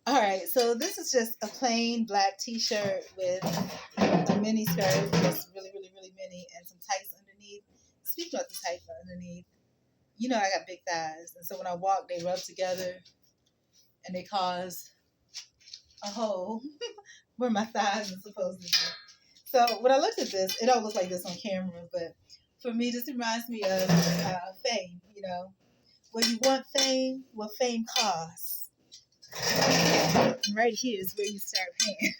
All right, so this is just a plain black T-shirt with a mini skirt that's really, really, really mini, and some tights underneath. Speaking of the tights underneath, you know I got big thighs, and so when I walk, they rub together and they cause a hole where my thighs are supposed to be. So when I looked at this, it don't look like this on camera, but for me, this reminds me of fame. You know, when you want fame, what fame costs. And right here is where you start paying.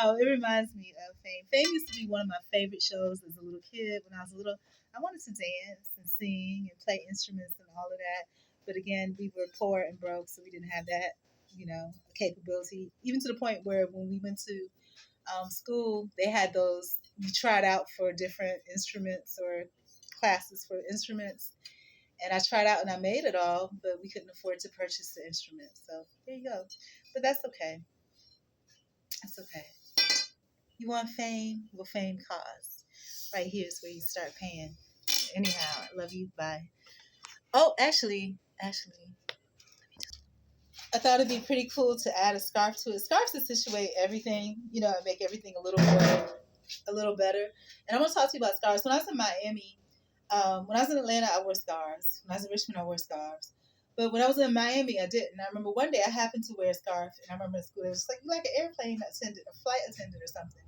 Oh, it reminds me of Fame. Fame used to be one of my favorite shows as a little kid. When I was little, I wanted to dance and sing and play instruments and all of that. But again, we were poor and broke, so we didn't have that, capability. Even to the point where when we went to school, they had those. We tried out for different instruments or classes for instruments, and I tried out and I made it all, but we couldn't afford to purchase the instruments. So there you go. But that's okay. That's okay. You want fame? Well, fame costs. Right here is where you start paying. Anyhow, I love you. Bye. Oh, actually, I thought it'd be pretty cool to add a scarf to it. Scarves accentuate everything, and make everything a little better. And I want to talk to you about scarves. When I was in Miami, when I was in Atlanta, I wore scarves. When I was in Richmond, I wore scarves. But when I was in Miami, I didn't. I remember one day I happened to wear a scarf, and I remember in school it was like an airplane attendant, a flight attendant or something.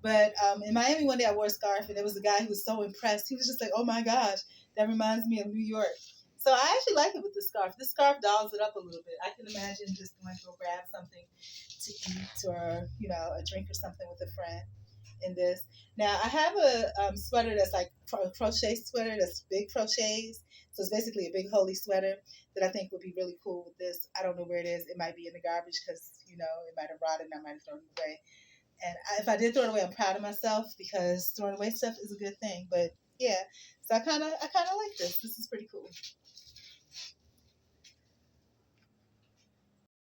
But in Miami one day I wore a scarf and there was a guy who was so impressed. He was just like, "Oh my gosh, that reminds me of New York." So I actually like it with the scarf. This scarf dolls it up a little bit. I can imagine just going to go grab something to eat or a drink or something with a friend in this. Now I have a sweater that's like a crochet sweater that's big crochets. So it's basically a big holy sweater that I think would be really cool with this. I don't know where it is. It might be in the garbage because it might have rotted and I might have thrown it away. And if I did throw it away, I'm proud of myself because throwing away stuff is a good thing. But yeah, so I kind of like this. This is pretty cool.